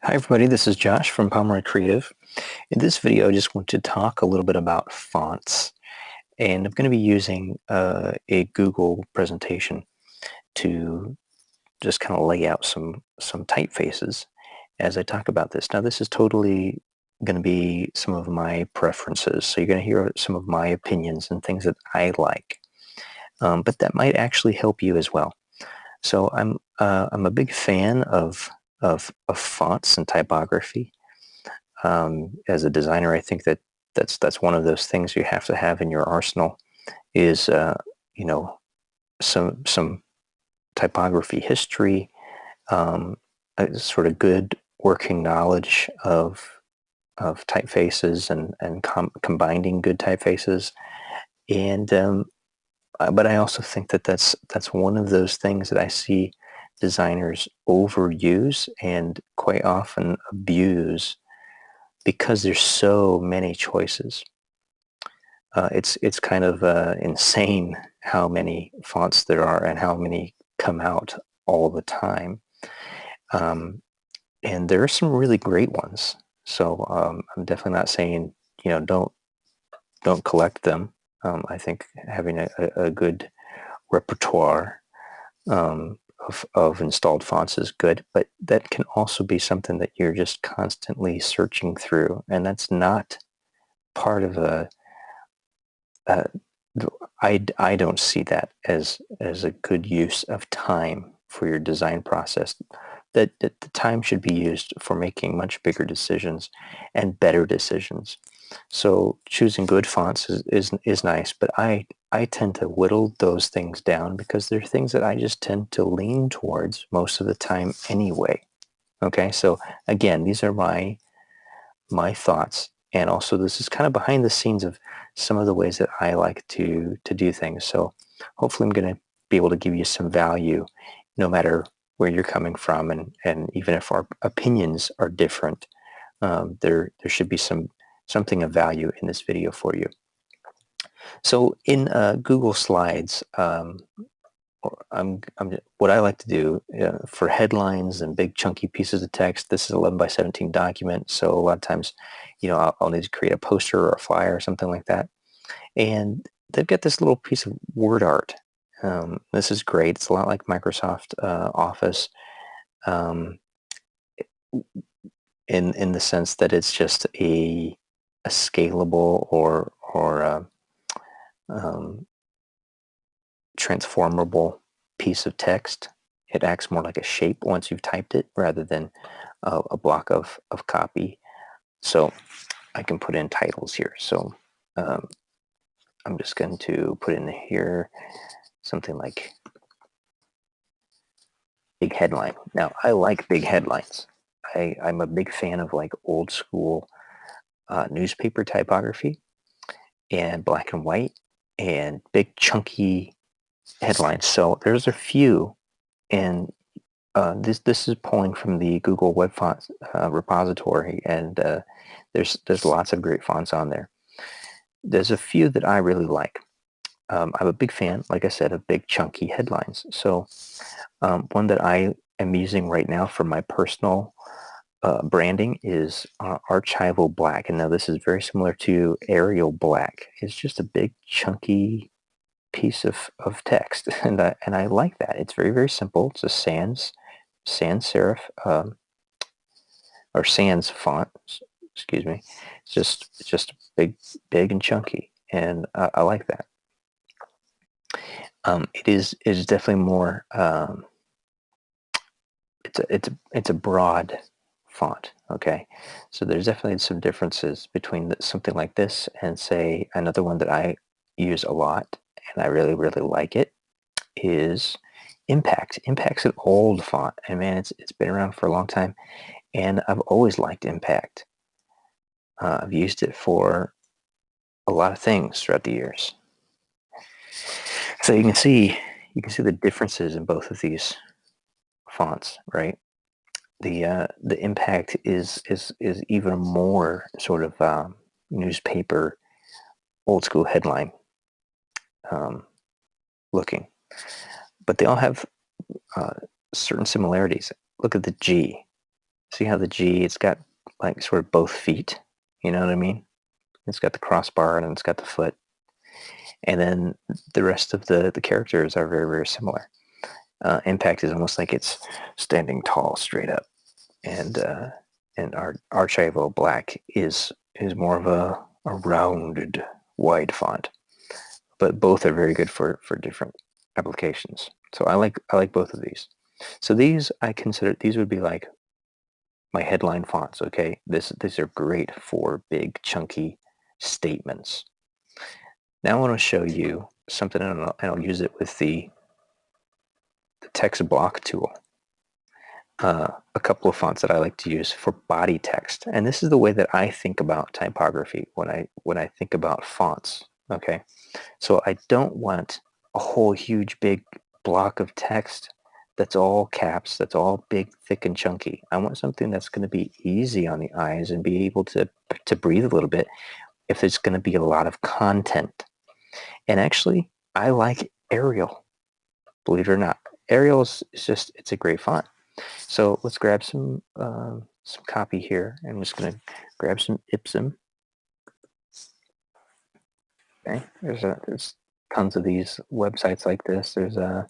Hi everybody, this is Josh from Pomeroy Creative. In this video, I just want to talk a little bit about fonts, and I'm going to be using a Google presentation to just kind of lay out some typefaces as I talk about this. Now, this is totally going to be some of my preferences, so you're going to hear some of my opinions and things that I like, but that might actually help you as well. So I'm a big fan of fonts and typography. As a designer, I think that's one of those things you have to have in your arsenal is you know some typography history, a sort of good working knowledge of typefaces and combining good typefaces, and but I also think that that's one of those things that I see designers overuse and quite often abuse because there's so many choices. It's kind of insane how many fonts there are and how many come out all the time. Um, and there are some really great ones. So I'm definitely not saying don't collect them. I think having a good repertoire of installed fonts is good, but that can also be something that you're just constantly searching through, and that's not part of uh, I don't see that as a good use of time for your design process. That the time should be used for making much bigger decisions and better decisions. So choosing good fonts is nice, but I tend to whittle those things down because they're things that I just tend to lean towards most of the time anyway. Okay, so again, these are my thoughts, and also this is kind of behind the scenes of some of the ways that I like to do things. So hopefully I'm going to be able to give you some value no matter where you're coming from, and even if our opinions are different, there should be something of value in this video for you. So in Google Slides, what I like to do for headlines and big chunky pieces of text. This is 11 by 17 document, so a lot of times, I'll need to create a poster or a flyer or something like that. And they've got this little piece of word art. This is great. It's a lot like Microsoft Office, um, in the sense that it's just a scalable or um, transformable piece of text. It acts more like a shape once you've typed it rather than a block of copy. So I can put in titles here. So um, I'm just going to put in here something like big headline. Now, I like big headlines. I'm a big fan of like old school newspaper typography and black and white and big chunky headlines. So there's a few, and this is pulling from the Google Web Fonts repository, and there's lots of great fonts on there. There's a few that I really like. I'm a big fan, like I said, of big chunky headlines. So one that I am using right now for my personal branding is Archival Black. And now this is very similar to Arial Black. It's just a big chunky piece of text, and I like that. It's very, very simple. It's a sans serif or sans font. Excuse me. It's just big and chunky, and I like that. It is definitely more. It's a broad font. Okay, so there's definitely some differences between something like this and say another one that I use a lot, and I really like it, is Impact. Impact's an old font, and man, it's been around for a long time, and I've always liked Impact. I've used it for a lot of things throughout the years. So you can see the differences in both of these fonts, right? The Impact is even more sort of newspaper, old school headline um, looking, but they all have certain similarities. Look at the G. See how the G, it's got like sort of both feet, you know what I mean? It's got the crossbar and it's got the foot. And then the rest of the characters are very, very similar. Impact is almost like it's standing tall straight up. And our Archivo Black is more of a rounded, wide font. But both are very good for different applications. So I like both of these. So these I consider, these would be like my headline fonts, okay? These are great for big, chunky statements. Now I want to show you something, and I'll use it with the text block tool. A couple of fonts that I like to use for body text, and this is the way that I think about typography when I think about fonts. Okay, so I don't want a whole huge big block of text that's all caps, that's all big, thick, and chunky. I want something that's going to be easy on the eyes and be able to breathe a little bit if there's going to be a lot of content. And actually, I like Arial, believe it or not. Arial is just, it's a great font. So let's grab some copy here. I'm just going to grab some Ipsum. Okay, there's tons of these websites like this. There's a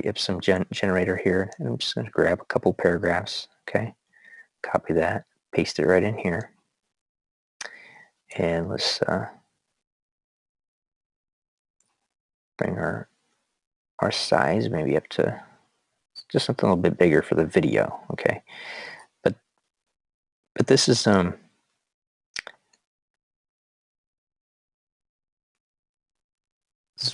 Ipsum generator here, and I'm just going to grab a couple paragraphs. Okay, copy that, paste it right in here, and let's bring our size maybe up to just something a little bit bigger for the video. Okay, but this is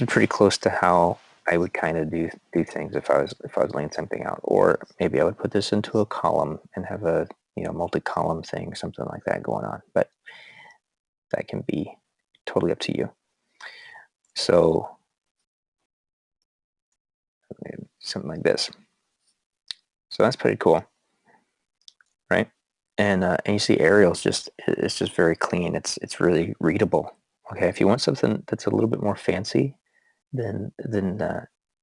pretty close to how I would kind of do things if I was laying something out. Or maybe I would put this into a column and have a multi-column thing, something like that going on. But that can be totally up to you. So something like this. So that's pretty cool, right? And you see Arial's it's just very clean. It's really readable. Okay, if you want something that's a little bit more fancy than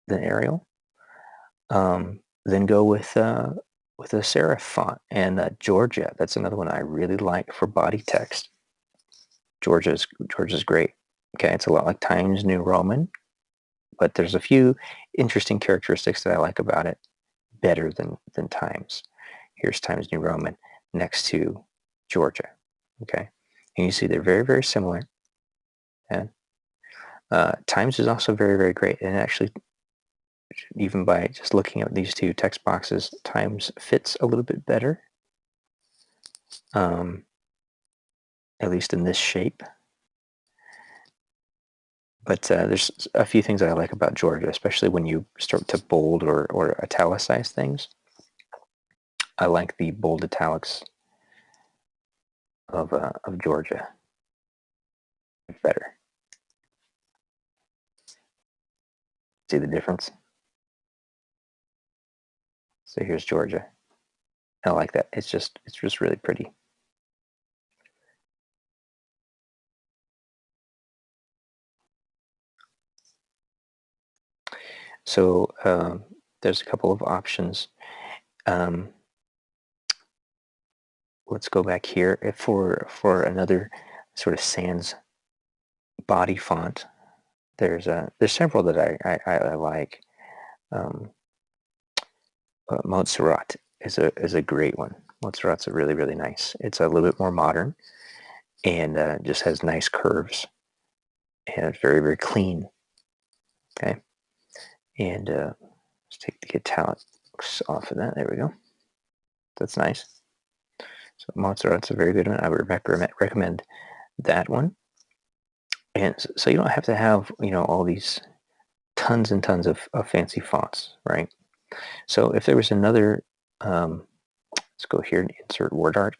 Arial, then go with a serif font. And Georgia, that's another one I really like for body text. Georgia's great. Okay, it's a lot like Times New Roman, but there's a few interesting characteristics that I like about it better than Times. Here's Times New Roman next to Georgia. Okay, and you see they're very, very similar. And Times is also very, very great. And actually, even by just looking at these two text boxes, Times fits a little bit better, at least in this shape. But there's a few things that I like about Georgia, especially when you start to bold or italicize things. I like the bold italics of Georgia better. See the difference? So here's Georgia. I like that. It's just really pretty. So there's a couple of options. Let's go back here for another sort of sans body font. There's several that I like. Montserrat is a great one. Montserrat's a really, really nice. It's a little bit more modern and just has nice curves and it's very, very clean. Okay, and let's take the italics off of that. There we go. That's nice. So Montserrat's a very good one. I would recommend that one. And so you don't have to have all these tons and tons of fancy fonts, right? So if there was another, let's go here and insert word art.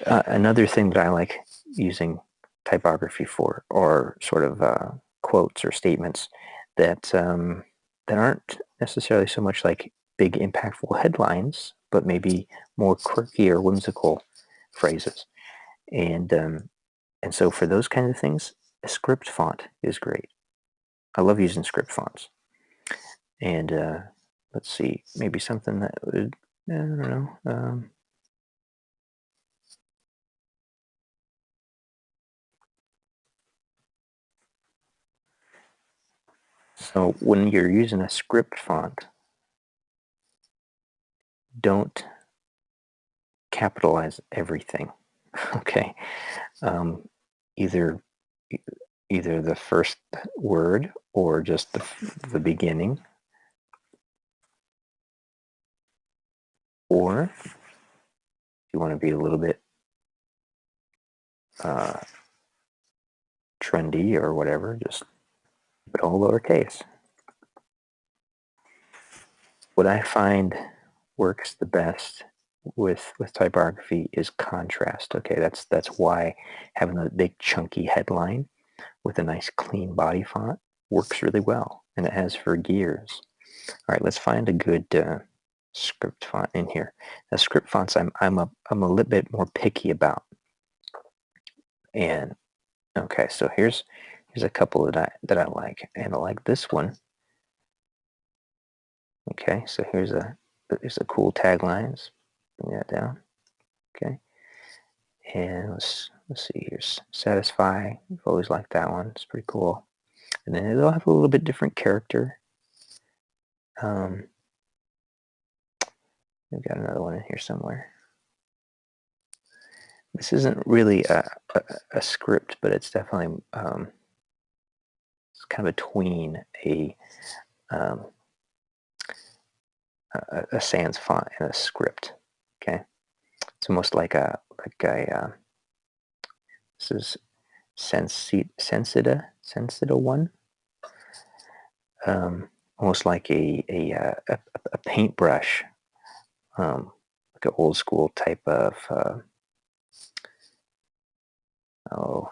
Another thing that I like using typography for, or sort of quotes or statements that that aren't necessarily so much like big impactful headlines, but maybe more quirky or whimsical phrases. And so for those kinds of things, a script font is great. I love using script fonts. And let's see, maybe something that would I don't know. So when you're using a script font, don't capitalize everything. Okay, um, either either the first word or just the beginning, or if you want to be a little bit uh, trendy or whatever, just keep it all lowercase. What I find works the best with typography is contrast. Okay, that's why having a big chunky headline with a nice clean body font works really well, and it has for years. All right, let's find a good script font in here. Now, script fonts, I'm a little bit more picky about, and okay, so here's a couple that I like, and I like this one. Okay, so here's a cool taglines. Bring that down. Okay, and let's see. Here's satisfy. I've always liked that one. It's pretty cool. And then they'll have a little bit different character. We've got another one in here somewhere. This isn't really a script, but it's definitely it's kind of a tween um, a sans font and a script. Okay, it's almost like a this is Sensita one, almost like a paintbrush, like an old school type of oh,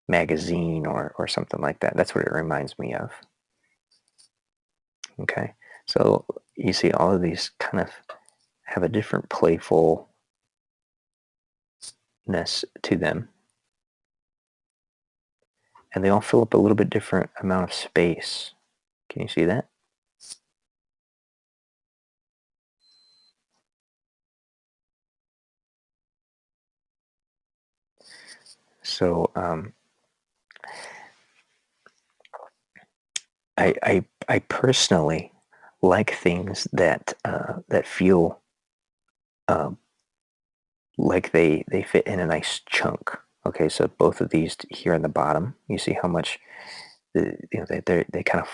magazine or something like that. That's what it reminds me of. Okay, so you see all of these kind of have a different playfulness to them, and they all fill up a little bit different amount of space. Can you see that? So I personally like things that that feel uh, like they fit in a nice chunk. Okay, so both of these here on the bottom, you see how much they kind of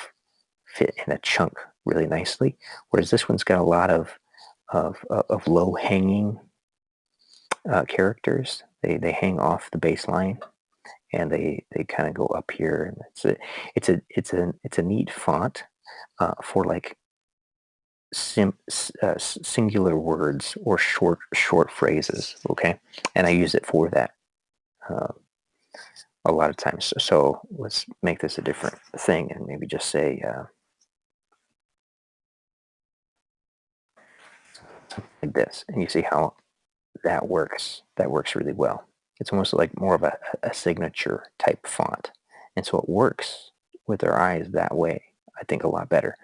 fit in a chunk really nicely, whereas this one's got a lot of low hanging characters. They hang off the baseline and they kind of go up here, and it's a neat font for like singular words or short phrases. Okay, and I use it for that uh, a lot of times. So let's make this a different thing and maybe just say something like this, and you see how that works. That works really well. It's almost like more of a signature type font, and so it works with our eyes that way. I think a lot better.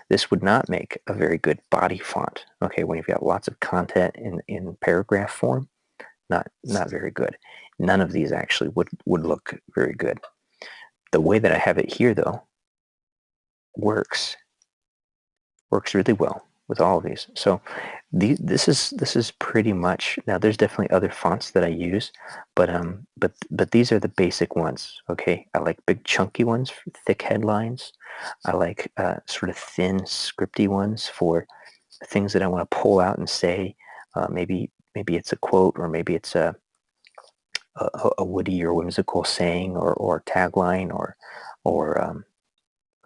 This would not make a very good body font. Okay, when you've got lots of content in paragraph form, not very good. None of these actually would look very good. The way that I have it here, though, works really well with all of these. So this is pretty much, now there's definitely other fonts that I use, but these are the basic ones. Okay, I like big chunky ones for thick headlines. I like sort of thin scripty ones for things that I want to pull out and say. Maybe it's a quote, or maybe it's a witty or whimsical saying or tagline, or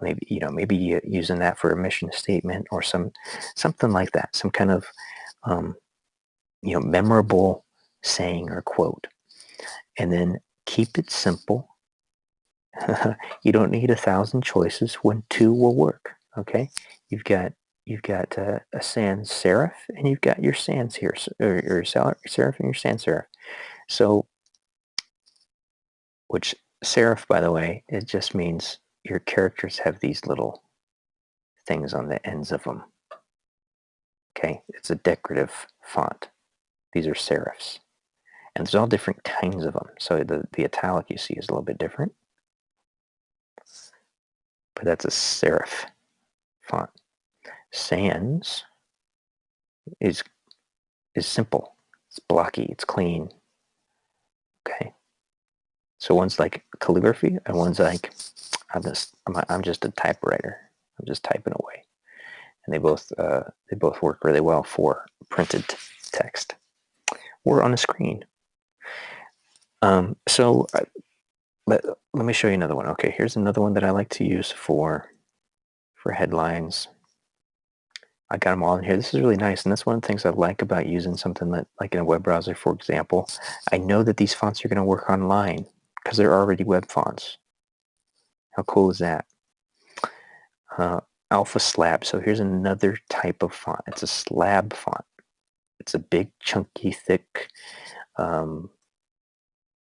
maybe maybe using that for a mission statement or something like that, some kind of um, memorable saying or quote, and then keep it simple. You don't need 1,000 choices when two will work. Okay, you've got a sans serif, and you've got your sans here, or your serif and your sans serif. So, which serif, by the way, it just means your characters have these little things on the ends of them. Okay, it's a decorative font. These are serifs. And there's all different kinds of them. So the italic you see is a little bit different. But that's a serif font. Sans is simple. It's blocky. It's clean. Okay. So one's like calligraphy, and one's like I'm just a typewriter. I'm just typing away. And they both work really well for printed text or on a screen. Let me show you another one. Okay, here's another one that I like to use for headlines. I got them all in here. This is really nice, and that's one of the things I like about using something like in a web browser, for example. I know that these fonts are going to work online because they're already web fonts. How cool is that? Alpha Slab. So here's another type of font. It's a slab font. It's a big, chunky, thick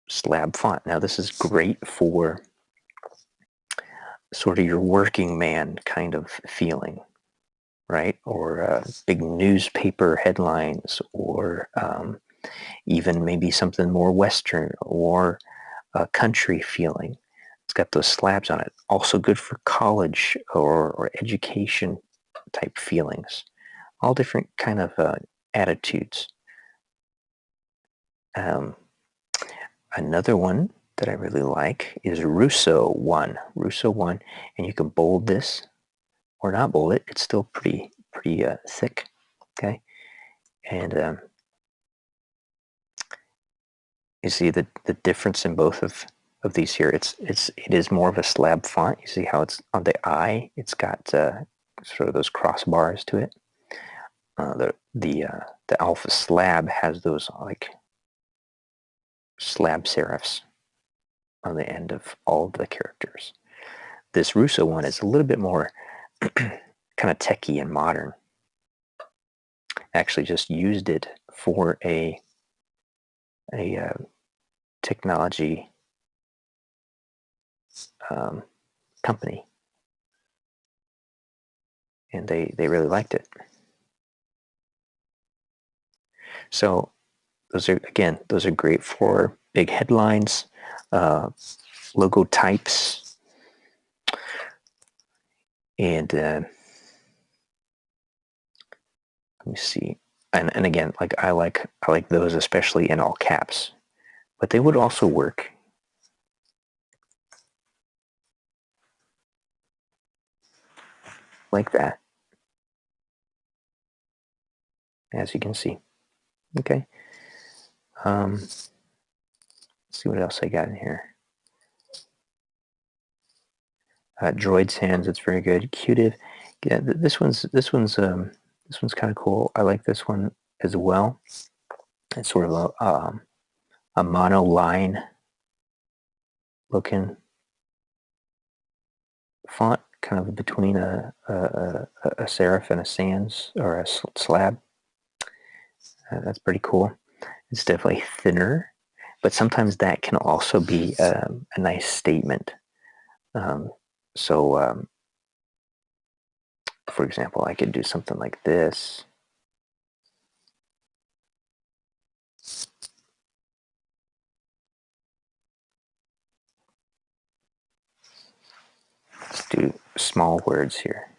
slab font. Now this is great for sort of your working man kind of feeling, right? Or big newspaper headlines, or even maybe something more Western or country feeling. It's got those slabs on it. Also good for college or education type feelings. All different kind of attitudes. Another one that I really like is Rousseau 1. Rousseau 1, and you can bold this or not bold it. It's still pretty thick, okay? And you see the difference in both of these here. It is more of a slab font. You see how it's on the eye. It's got sort of those crossbars to it. The Alpha Slab has those like slab serifs on the end of all of the characters. This Rousseau one is a little bit more kind of techy and modern. I actually just used it for a technology company, and they really liked it. So those are great for big headlines, logo types, and let me see. And again, like I like those especially in all caps, but they would also work like that, as you can see. Okay. Let's see what else I got in here. Droid's hands. It's very good. Cutive. Yeah, this one's kind of cool. I like this one as well. It's sort of a monoline looking font, kind of between a serif and a sans or a slab. That's pretty cool. It's definitely thinner, but sometimes that can also be a nice statement. For example, I could do something like this. Let's do small words here.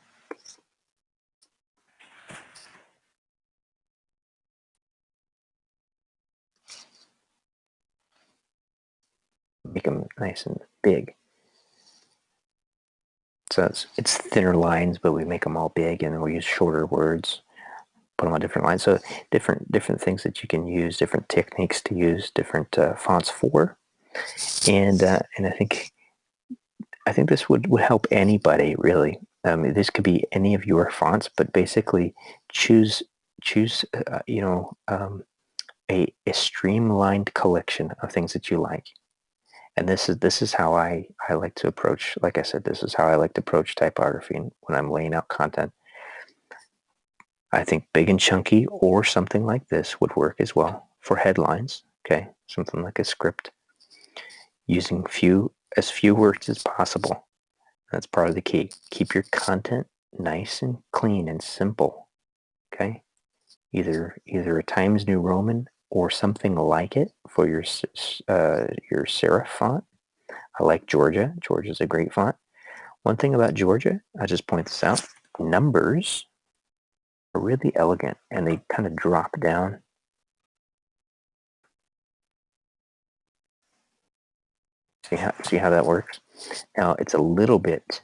Make them nice and big. So it's thinner lines, but we make them all big, and then we use shorter words, put them on different lines. So different things that you can use, different techniques to use different fonts for, and I think this would help anybody really. This could be any of your fonts, but basically choose a streamlined collection of things that you like. And this is how I like to approach, like I said, this is how I like to approach typography when I'm laying out content. I think big and chunky or something like this would work as well for headlines, okay? Something like a script, using as few words as possible. That's part of the key. Keep your content nice and clean and simple, okay? either a Times New Roman or something like it for your serif font. I like Georgia. Georgia's a great font. One thing about Georgia, I just point this out, numbers are really elegant and they kind of drop down. See how that works? Now it's a little bit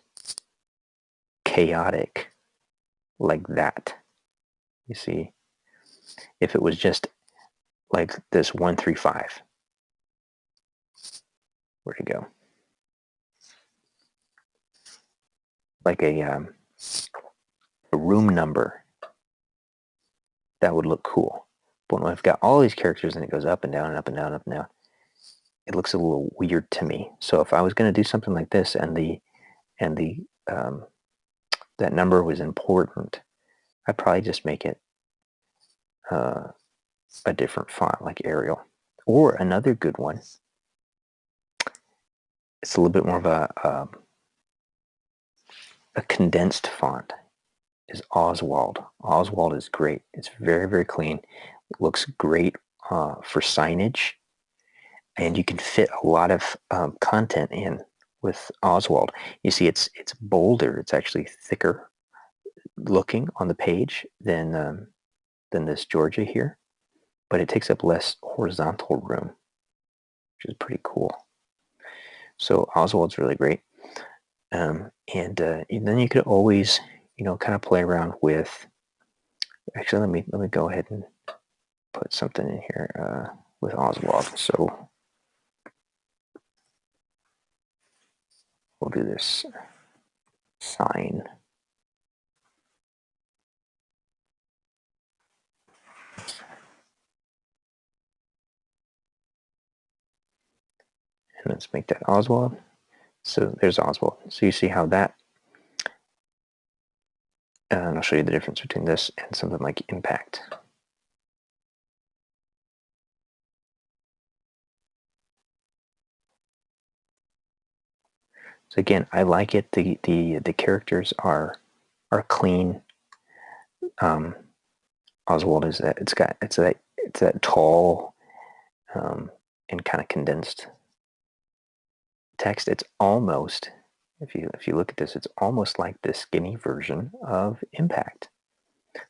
chaotic like that. You see, if it was just like this 135, where'd it go? Like a room number, that would look cool. But when I've got all these characters and it goes up and down and up and down and up and down, it looks a little weird to me. So if I was going to do something like this and that number was important, I'd probably just make it a different font like Arial. Or another good one, it's a little bit more of a condensed font, is Oswald. Oswald is great. It's very, very clean. It looks great for signage, and you can fit a lot of content in with Oswald. You see, it's bolder. It's actually thicker looking on the page than this Georgia here, but it takes up less horizontal room, which is pretty cool. So Oswald's really great. And then you could always, kind of play around with. Actually, let me go ahead and put something in here with Oswald. So we'll do this sign. And let's make that Oswald. So there's Oswald. So you see how that, and I'll show you the difference between this and something like Impact. So again, I like it. The characters are clean. Oswald is that it's that tall and kind of condensed text. It's almost, if you look at this, it's almost like the skinny version of Impact.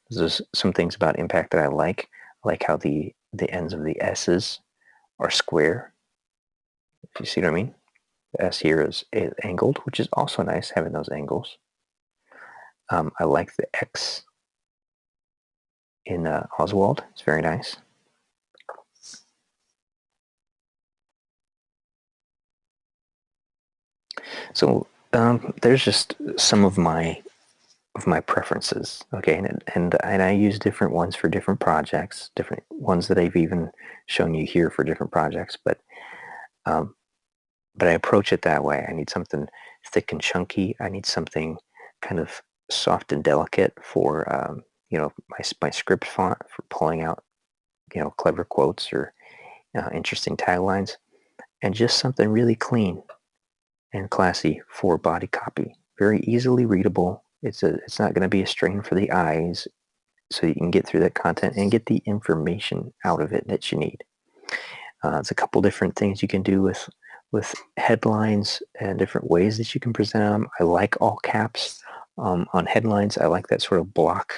There's some things about Impact that I like. I like how the ends of the S's are square. If you see what I mean. The S here is angled, which is also nice, having those angles. I like the X in Oswald. It's very nice. So there's just some of my preferences, okay, and I use different ones for different projects, different ones that I've even shown you here for different projects, but I approach it that way. I need something thick and chunky. I need something kind of soft and delicate for my script font for pulling out clever quotes or interesting taglines, and just something really clean and classy for body copy. Very easily readable. It's not going to be a strain for the eyes, so you can get through that content and get the information out of it that you need. It's a couple different things you can do with headlines and different ways that you can present them. I like all caps on headlines. I like that sort of block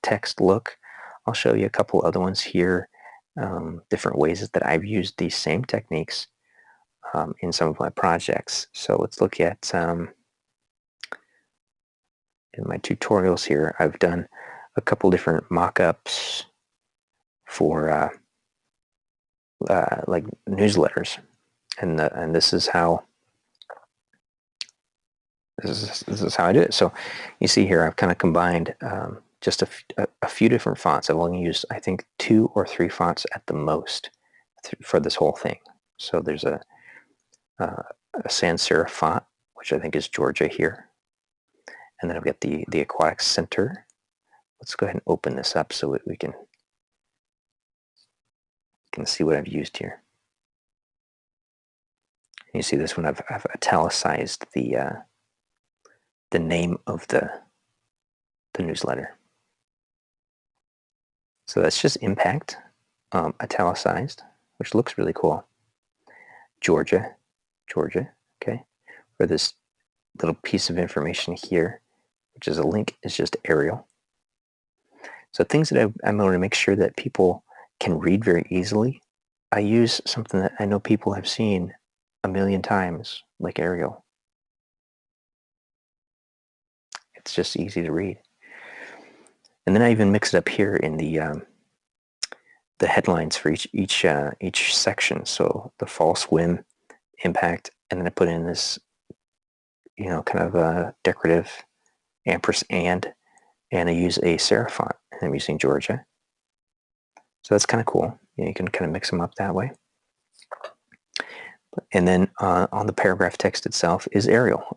text look. I'll show you a couple other ones here, different ways that I've used these same techniques in some of my projects. So let's look at in my tutorials here. I've done a couple different mock-ups for like newsletters, and this is how this is how I do it. So you see here, I've kind of combined just a few different fonts. I've only used, I think, 2 or 3 fonts at the most for this whole thing. So there's a sans serif font, which I think is Georgia here, and then I've got the Aquatic Center. Let's go ahead and open this up so we can see what I've used here. You see this one, I've italicized the name of the newsletter. So that's just impact, italicized, which looks really cool. Georgia, okay, for this little piece of information here, which is a link, is just Arial. So things that I'm going to make sure that people can read very easily, I use something that I know people have seen a million times, like Arial. It's just easy to read. And then I even mix it up here in the headlines for each section. So the false whim, impact, and then I put in this, kind of a decorative ampersand, and I use a serif font, and I'm using Georgia. So that's kind of cool. You can kind of mix them up that way. And then on the paragraph text itself is Arial.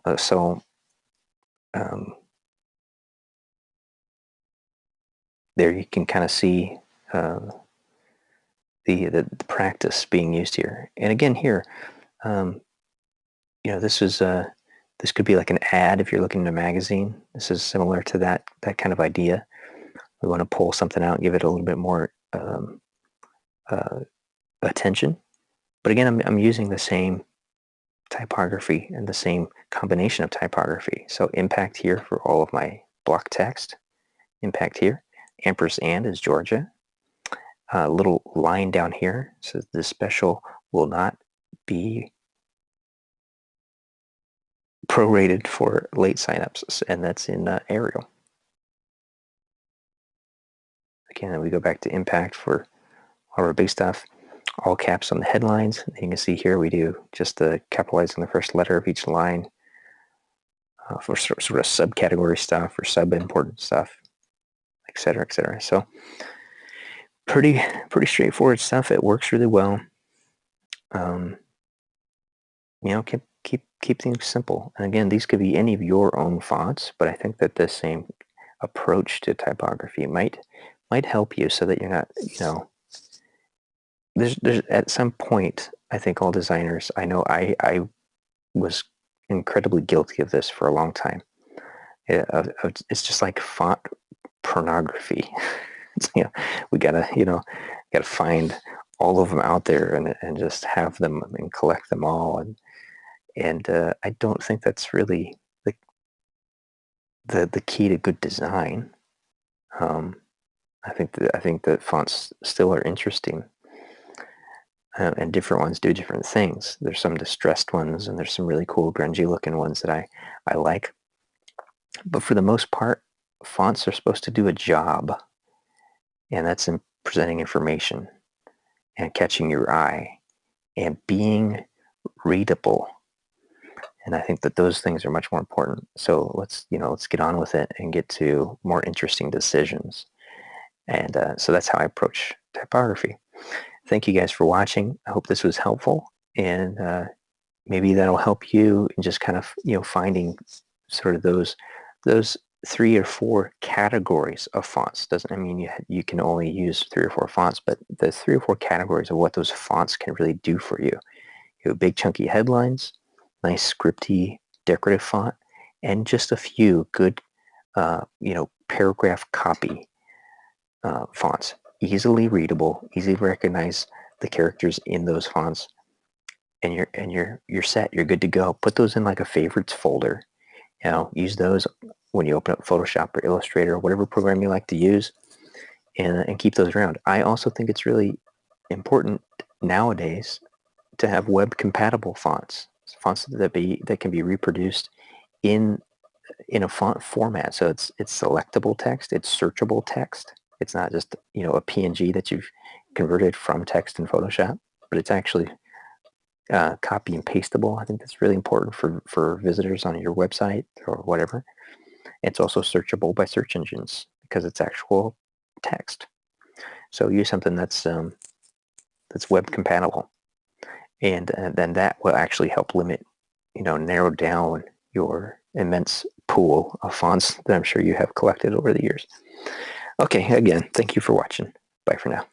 There you can kind of see the practice being used here. And again here, this could be like an ad if you're looking at a magazine. This is similar to that kind of idea. We want to pull something out and give it a little bit more attention. But again, I'm using the same typography and the same combination of typography. So impact here for all of my block text. Impact here. Ampersand is Georgia. A little line down here says this special will not be prorated for late signups, and that's in Arial. Again, we go back to impact for all our big stuff. All caps on the headlines. You can see here we do just capitalizing the first letter of each line for sort of subcategory stuff or sub-important stuff, etc., etc. So pretty straightforward stuff. It works really well. Keep things simple. And again, these could be any of your own fonts, but I think that the same approach to typography might help you so that you're not, there's at some point, I think all designers, I know I was incredibly guilty of this for a long time. It's just like font pornography. We gotta find all of them out there and just have them and collect them all, and I don't think that's really the key to good design. I think that fonts still are interesting, and different ones do different things. There's some distressed ones, and there's some really cool grungy looking ones that I like. But for the most part, fonts are supposed to do a job, and that's in presenting information and catching your eye and being readable. And I think that those things are much more important. So let's get on with it and get to more interesting decisions. And so that's how I approach typography. Thank you guys for watching. I hope this was helpful, and maybe that'll help you in just kind of finding sort of those 3 or 4 categories of fonts. Doesn't mean you can only use 3 or 4 fonts, but the 3 or 4 categories of what those fonts can really do for you. You have big chunky headlines, nice scripty decorative font, and just a few good paragraph copy fonts. Easily readable, easily recognize the characters in those fonts, and you're set. You're good to go. Put those in like a favorites folder. Use those when you open up Photoshop or Illustrator or whatever program you like to use, and keep those around. I also think it's really important nowadays to have web compatible fonts that can be reproduced in a font format. So it's selectable text, it's searchable text. It's not just a PNG that you've converted from text in Photoshop, but it's actually copy and pastable. I think that's really important for visitors on your website or whatever. It's also searchable by search engines because it's actual text. So use something that's web compatible, and then that will actually help limit, narrow down your immense pool of fonts that I'm sure you have collected over the years. Okay, again, thank you for watching. Bye for now.